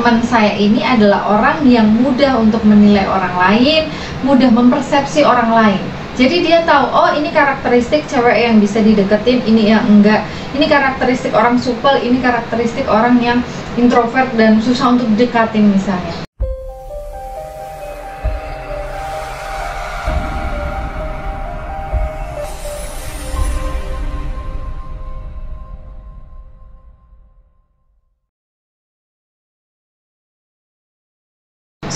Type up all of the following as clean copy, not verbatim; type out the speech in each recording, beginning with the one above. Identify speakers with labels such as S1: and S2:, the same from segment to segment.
S1: teman saya ini adalah orang yang mudah untuk menilai orang lain, mudah mempersepsi orang lain. Jadi dia tahu, oh ini karakteristik cewek yang bisa dideketin, ini yang enggak. Ini karakteristik orang supel, ini karakteristik orang yang introvert dan susah untuk didekatin misalnya.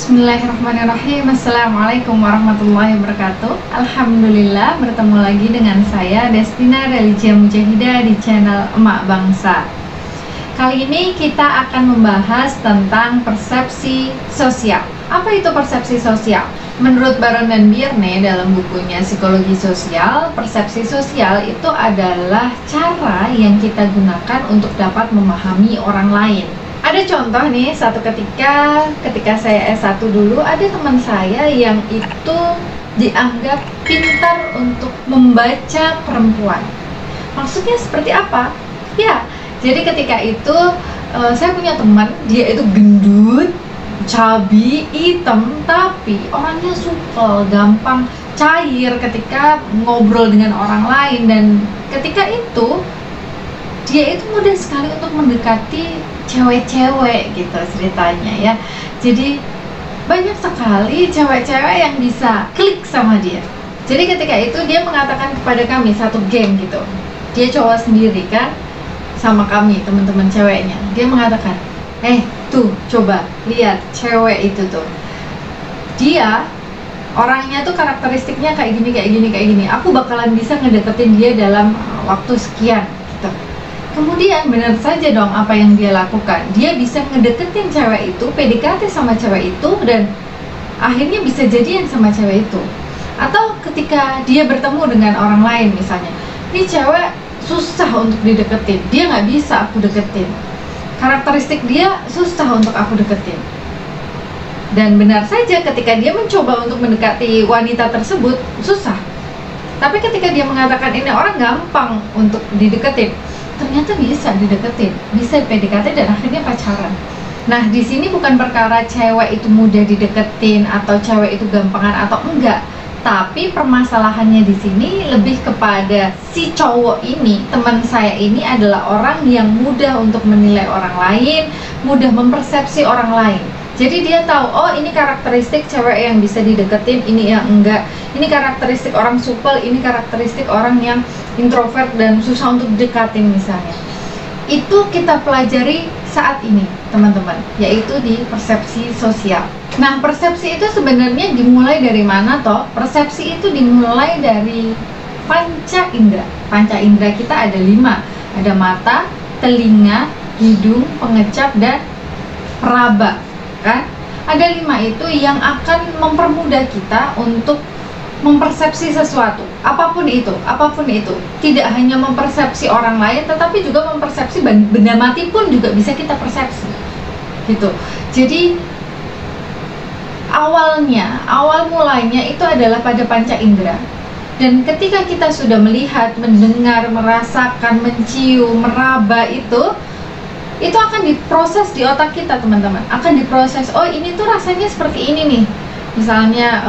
S1: Bismillahirrahmanirrahim. Assalamualaikum warahmatullahi wabarakatuh. Alhamdulillah, bertemu lagi dengan saya Destina Religia Mujahidah di channel Emak Bangsa. Kali ini kita akan membahas tentang persepsi sosial. Apa itu persepsi sosial? Menurut Baron dan Byrne dalam bukunya Psikologi Sosial, persepsi sosial itu adalah cara yang kita gunakan untuk dapat memahami orang lain. Ada contoh nih, satu ketika saya S1 dulu, ada teman saya yang itu dianggap pintar untuk membaca perempuan. Maksudnya seperti apa? Ya, jadi ketika itu saya punya teman, dia itu gendut, cabi, hitam, tapi orangnya supel, gampang cair ketika ngobrol dengan orang lain. Dan ketika itu dia itu mudah sekali untuk mendekati cewek-cewek gitu ceritanya ya. Jadi banyak sekali cewek-cewek yang bisa klik sama dia. Jadi ketika itu dia mengatakan kepada kami satu geng gitu, dia cowok sendiri kan sama kami teman-teman ceweknya, dia mengatakan, tuh coba lihat cewek itu tuh, dia orangnya tuh karakteristiknya kayak gini kayak gini kayak gini, aku bakalan bisa ngedeketin dia dalam waktu sekian gitu. Kemudian benar saja dong apa yang dia lakukan. Dia bisa ngedeketin cewek itu, PDKT sama cewek itu, dan akhirnya bisa jadian sama cewek itu. Atau ketika dia bertemu dengan orang lain misalnya, ini cewek susah untuk dideketin, dia nggak bisa aku deketin, karakteristik dia susah untuk aku deketin. Dan benar saja ketika dia mencoba untuk mendekati wanita tersebut, susah. Tapi ketika dia mengatakan ini orang gampang untuk dideketin, ternyata bisa dideketin, bisa PDKT dan akhirnya pacaran. Nah, di sini bukan perkara cewek itu mudah dideketin atau cewek itu gampangan atau enggak, tapi permasalahannya di sini lebih kepada si cowok ini, teman saya ini adalah orang yang mudah untuk menilai orang lain, mudah mempersepsi orang lain. Jadi dia tahu, oh ini karakteristik cewek yang bisa dideketin, ini yang enggak. Ini karakteristik orang supel, ini karakteristik orang yang introvert dan susah untuk didekatin misalnya. Itu kita pelajari saat ini teman-teman, yaitu di persepsi sosial. Nah, persepsi itu sebenarnya dimulai dari mana toh? Persepsi itu dimulai dari panca indera. Panca indera kita ada 5, ada mata, telinga, hidung, pengecap, dan peraba. Kan? Ada 5 itu yang akan mempermudah kita untuk mempersepsi sesuatu, apapun itu. Tidak hanya mempersepsi orang lain, tetapi juga mempersepsi benda mati pun juga bisa kita persepsi gitu. Jadi awal mulanya itu adalah pada panca indera. Dan ketika kita sudah melihat, mendengar, merasakan, mencium, meraba, itu akan diproses di otak kita teman-teman, akan diproses, oh ini tuh rasanya seperti ini nih. Misalnya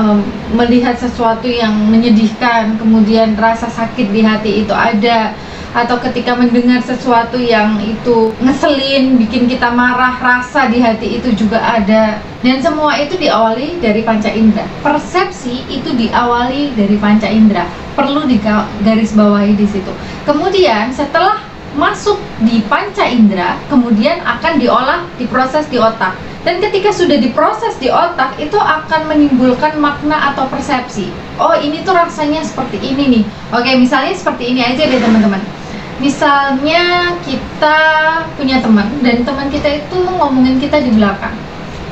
S1: melihat sesuatu yang menyedihkan, kemudian rasa sakit di hati itu ada. Atau ketika mendengar sesuatu yang itu ngeselin, bikin kita marah, rasa di hati itu juga ada. Dan semua itu diawali dari panca indera. Persepsi itu diawali dari panca indera, perlu digarisbawahi di situ. Kemudian setelah masuk di panca indera, kemudian akan diolah, diproses di otak. Dan ketika sudah diproses di otak, itu akan menimbulkan makna atau persepsi. Oh ini tuh rasanya seperti ini nih. Oke, misalnya seperti ini aja deh teman-teman. Misalnya kita punya teman, dan teman kita itu ngomongin kita di belakang.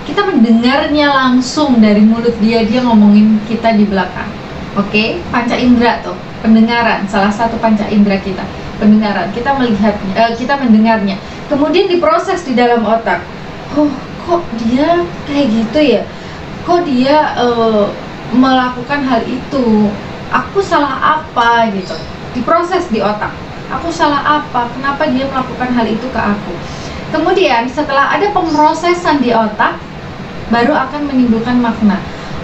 S1: Kita mendengarnya langsung dari mulut dia ngomongin kita di belakang. Oke, panca indera tuh, pendengaran, salah satu panca indera kita. Pendengaran, kita melihatnya, kita mendengarnya, kemudian diproses di dalam otak. Oh, kok dia kayak gitu ya? Kok dia melakukan hal itu? Aku salah apa gitu? Diproses di otak. Aku salah apa? Kenapa dia melakukan hal itu ke aku? Kemudian setelah ada pemrosesan di otak, baru akan menimbulkan makna.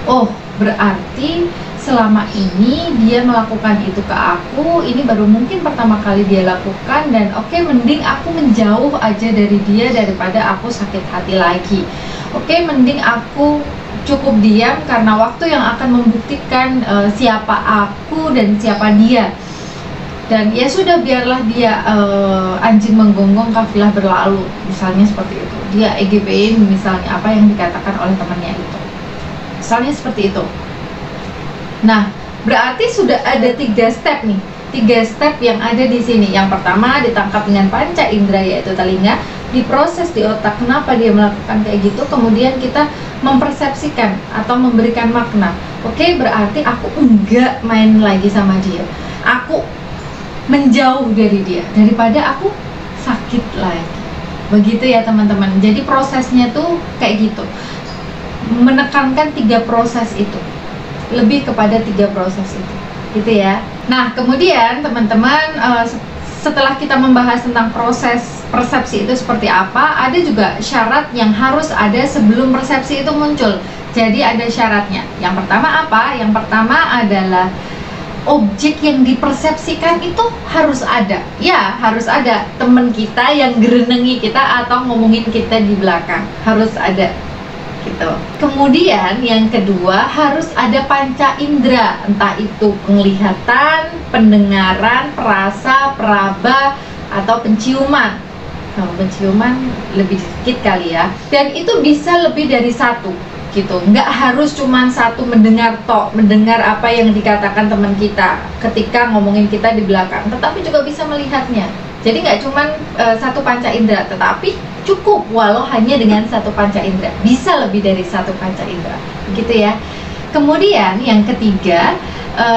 S1: Oh, berarti selama ini dia melakukan itu ke aku, ini baru mungkin pertama kali dia lakukan, dan oke, mending aku menjauh aja dari dia daripada aku sakit hati lagi. Oke, mending aku cukup diam karena waktu yang akan membuktikan siapa aku dan siapa dia. Dan ya sudah, biarlah dia anjing menggonggong kafilah berlalu, misalnya seperti itu. Dia EGP misalnya, apa yang dikatakan oleh temannya itu, misalnya seperti itu. Nah, berarti sudah ada 3 step nih, 3 step yang ada di sini. Yang pertama, ditangkap dengan panca indera yaitu telinga, diproses di otak kenapa dia melakukan kayak gitu, kemudian kita mempersepsikan atau memberikan makna. Oke, berarti aku enggak main lagi sama dia, aku menjauh dari dia daripada aku sakit lagi. Begitu ya teman-teman. Jadi prosesnya tuh kayak gitu, menekankan 3 proses itu, lebih kepada 3 proses itu, gitu ya. Nah, kemudian teman-teman, setelah kita membahas tentang proses persepsi itu seperti apa, ada juga syarat yang harus ada sebelum persepsi itu muncul. Jadi ada syaratnya. Yang pertama apa? Yang pertama adalah objek yang dipersepsikan itu harus ada. Ya, harus ada teman kita yang gerenengi kita atau ngomongin kita di belakang, harus ada gitu. Kemudian yang kedua, harus ada panca indera, entah itu penglihatan, pendengaran, perasa, peraba, atau penciuman. Kalau penciuman lebih sedikit kali ya. Dan itu bisa lebih dari 1 gitu. Nggak harus cuma 1 mendengar tok, mendengar apa yang dikatakan teman kita ketika ngomongin kita di belakang, tetapi juga bisa melihatnya. Jadi nggak cuma 1 panca indera, tetapi cukup walau hanya dengan 1 panca indera, bisa lebih dari 1 panca indera, begitu ya. Kemudian yang ketiga,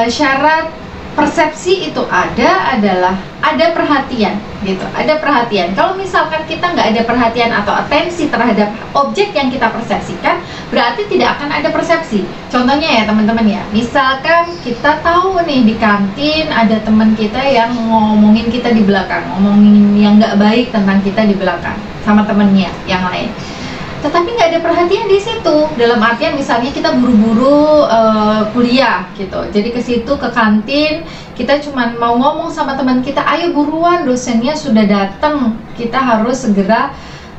S1: syarat persepsi itu adalah ada perhatian gitu, ada perhatian. Kalau misalkan kita nggak ada perhatian atau atensi terhadap objek yang kita persepsikan, berarti tidak akan ada persepsi. Contohnya ya teman-teman ya, misalkan kita tahu nih di kantin ada teman kita yang ngomongin kita di belakang, ngomongin yang nggak baik tentang kita di belakang sama temennya yang lain, tetapi nggak ada perhatian di situ. Dalam artian misalnya kita buru-buru kuliah gitu, jadi ke situ ke kantin, kita cuma mau ngomong sama teman kita, ayo buruan dosennya sudah datang, kita harus segera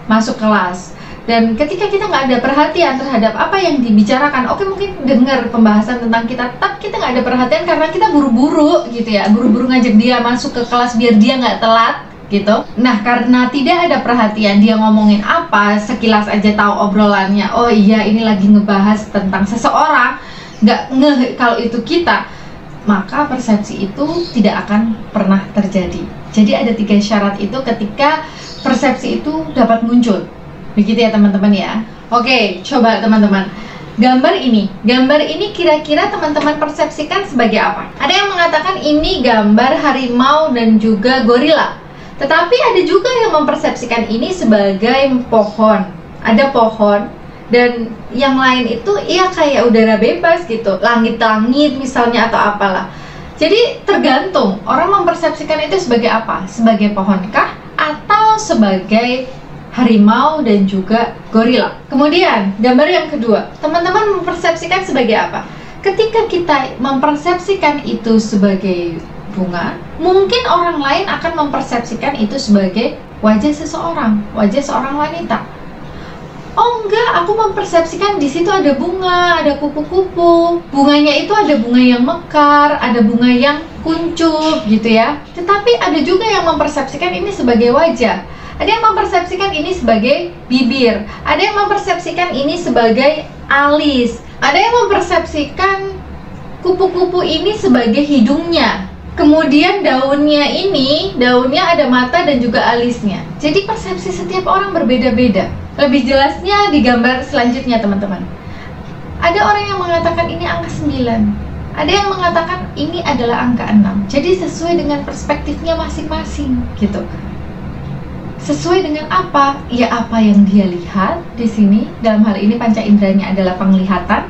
S1: masuk kelas. Dan ketika kita nggak ada perhatian terhadap apa yang dibicarakan, oke mungkin dengar pembahasan tentang kita, tapi kita nggak ada perhatian karena kita buru-buru gitu ya, buru-buru ngajak dia masuk ke kelas biar dia nggak telat gitu. Nah, karena tidak ada perhatian dia ngomongin apa, sekilas aja tahu obrolannya, oh iya ini lagi ngebahas tentang seseorang, nggak ngeh kalau itu kita, maka persepsi itu tidak akan pernah terjadi. Jadi ada 3 syarat itu ketika persepsi itu dapat muncul, begitu ya teman-teman ya. Oke, coba teman-teman, gambar ini kira-kira teman-teman persepsikan sebagai apa? Ada yang mengatakan ini gambar harimau dan juga gorila. Tetapi ada juga yang mempersepsikan ini sebagai pohon. Ada pohon, dan yang lain itu ya kayak udara bebas gitu, langit-langit misalnya atau apalah. Jadi tergantung orang mempersepsikan itu sebagai apa, sebagai pohonkah atau sebagai harimau dan juga gorila. Kemudian gambar yang kedua, teman-teman mempersepsikan sebagai apa? Ketika kita mempersepsikan itu sebagai bunga, mungkin orang lain akan mempersepsikan itu sebagai wajah seseorang, wajah seorang wanita. Oh enggak, aku mempersepsikan di situ ada bunga, ada kupu-kupu. Bunganya itu ada bunga yang mekar, ada bunga yang kuncup gitu ya. Tetapi ada juga yang mempersepsikan ini sebagai wajah. Ada yang mempersepsikan ini sebagai bibir. Ada yang mempersepsikan ini sebagai alis. Ada yang mempersepsikan kupu-kupu ini sebagai hidungnya. Kemudian daunnya ada mata dan juga alisnya. Jadi persepsi setiap orang berbeda-beda. Lebih jelasnya di gambar selanjutnya teman-teman. Ada orang yang mengatakan ini angka 9. Ada yang mengatakan ini adalah angka 6. Jadi sesuai dengan perspektifnya masing-masing gitu. Sesuai dengan apa? Ya apa yang dia lihat di sini. Dalam hal ini panca inderanya adalah penglihatan.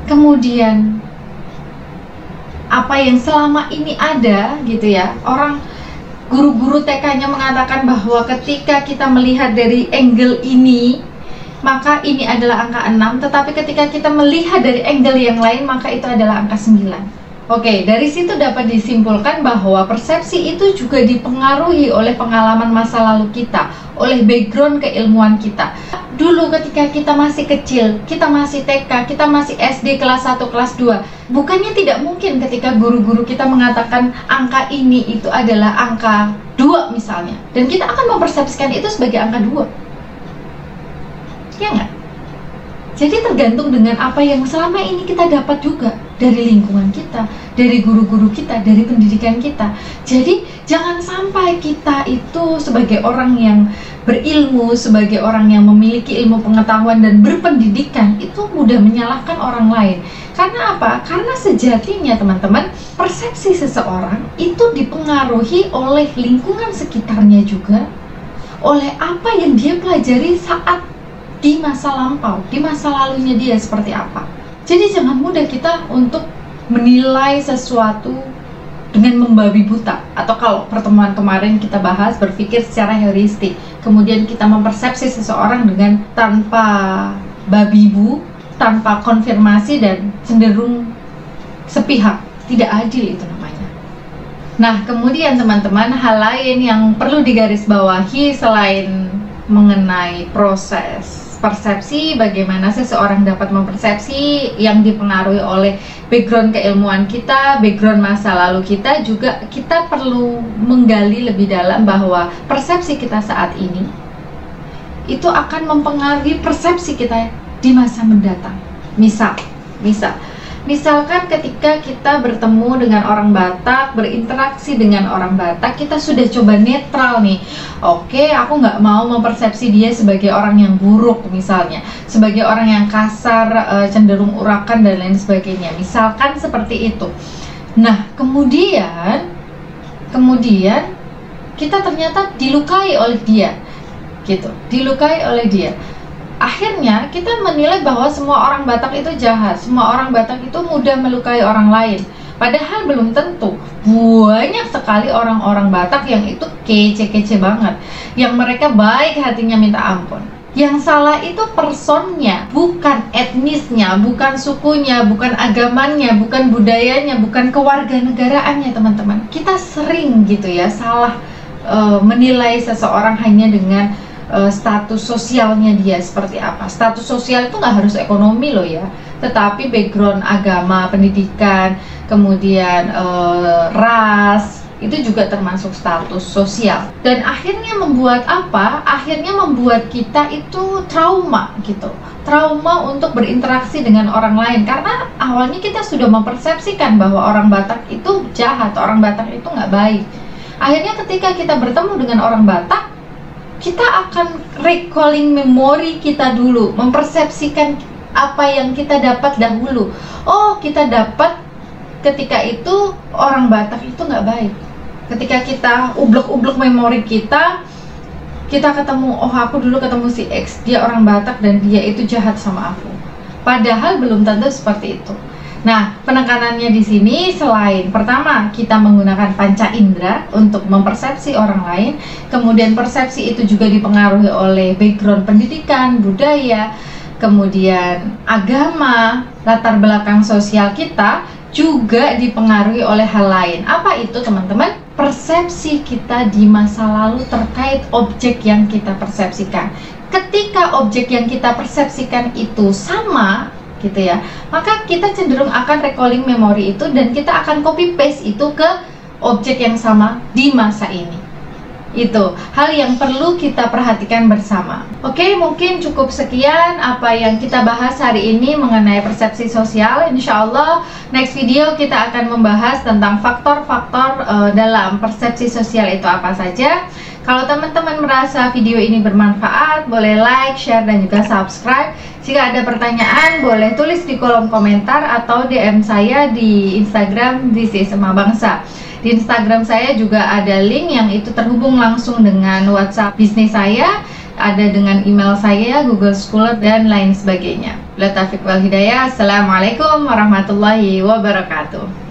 S1: Kemudian apa yang selama ini ada gitu ya, orang guru-guru TK-nya mengatakan bahwa ketika kita melihat dari angle ini, maka ini adalah angka 6, tetapi ketika kita melihat dari angle yang lain, maka itu adalah angka 9. Oke, dari situ dapat disimpulkan bahwa persepsi itu juga dipengaruhi oleh pengalaman masa lalu kita, oleh background keilmuan kita. Dulu ketika kita masih kecil, kita masih TK, kita masih SD kelas 1, kelas 2, bukannya tidak mungkin ketika guru-guru kita mengatakan angka ini itu adalah angka 2 misalnya, dan kita akan mempersepsikan itu sebagai angka 2. Ya nggak? Jadi tergantung dengan apa yang selama ini kita dapat juga dari lingkungan kita, dari guru-guru kita, dari pendidikan kita. Jadi jangan sampai kita itu sebagai orang yang berilmu, sebagai orang yang memiliki ilmu pengetahuan dan berpendidikan itu mudah menyalahkan orang lain. Karena apa? Karena sejatinya teman-teman, persepsi seseorang itu dipengaruhi oleh lingkungan sekitarnya juga, oleh apa yang dia pelajari saat di masa lampau, di masa lalunya dia seperti apa. Jadi jangan mudah kita untuk menilai sesuatu dengan membabi buta, atau kalau pertemuan kemarin kita bahas berpikir secara heuristik, kemudian kita mempersepsi seseorang dengan tanpa babi bu, tanpa konfirmasi dan cenderung sepihak. Tidak adil itu namanya. Nah, kemudian teman-teman, hal lain yang perlu digarisbawahi selain mengenai proses persepsi, bagaimana seseorang dapat mempersepsi yang dipengaruhi oleh background keilmuan kita, background masa lalu kita, juga kita perlu menggali lebih dalam bahwa persepsi kita saat ini itu akan mempengaruhi persepsi kita di masa mendatang. Misalkan ketika kita bertemu dengan orang Batak, berinteraksi dengan orang Batak, kita sudah coba netral nih. Oke, aku nggak mau mempersepsi dia sebagai orang yang buruk misalnya, sebagai orang yang kasar, cenderung urakan dan lain sebagainya. Misalkan seperti itu. Nah, kemudian kita ternyata dilukai oleh dia, gitu, dilukai oleh dia. Akhirnya kita menilai bahwa semua orang Batak itu jahat, semua orang Batak itu mudah melukai orang lain. Padahal belum tentu. Banyak sekali orang-orang Batak yang itu kece-kece banget, yang mereka baik hatinya minta ampun. Yang salah itu personnya, bukan etnisnya, bukan sukunya, bukan agamanya, bukan budayanya, bukan kewarganegaraannya, teman-teman. Kita sering gitu ya salah menilai seseorang hanya dengan status sosialnya dia seperti apa. Status sosial itu nggak harus ekonomi loh ya, tetapi background agama, pendidikan, kemudian ras, itu juga termasuk status sosial. Dan akhirnya membuat apa? Akhirnya membuat kita itu trauma gitu, trauma untuk berinteraksi dengan orang lain, karena awalnya kita sudah mempersepsikan bahwa orang Batak itu jahat, orang Batak itu nggak baik. Akhirnya ketika kita bertemu dengan orang Batak, kita akan recalling memori kita dulu, mempersepsikan apa yang kita dapat dahulu. Oh, kita dapat ketika itu orang Batak itu nggak baik. Ketika kita ublek-ublek memori kita ketemu, oh aku dulu ketemu si X, dia orang Batak dan dia itu jahat sama aku. Padahal belum tentu seperti itu. Nah, penekanannya di sini selain pertama kita menggunakan panca indera untuk mempersepsi orang lain, kemudian persepsi itu juga dipengaruhi oleh background pendidikan, budaya, kemudian agama, latar belakang sosial kita juga dipengaruhi oleh hal lain. Apa itu, teman-teman? Persepsi kita di masa lalu terkait objek yang kita persepsikan. Ketika objek yang kita persepsikan itu sama gitu ya, maka kita cenderung akan recalling memori itu dan kita akan copy paste itu ke objek yang sama di masa ini. Itu hal yang perlu kita perhatikan bersama. Oke, mungkin cukup sekian apa yang kita bahas hari ini mengenai persepsi sosial. Insya Allah next video kita akan membahas tentang faktor-faktor dalam persepsi sosial itu apa saja. Kalau teman-teman merasa video ini bermanfaat, boleh like, share, dan juga subscribe. Jika ada pertanyaan, boleh tulis di kolom komentar atau DM saya di Instagram This is Emak Bangsa. Di Instagram saya juga ada link yang itu terhubung langsung dengan WhatsApp bisnis saya, ada dengan email saya, Google Scholar, dan lain sebagainya. Bila taufiq wal hidayah. Assalamualaikum warahmatullahi wabarakatuh.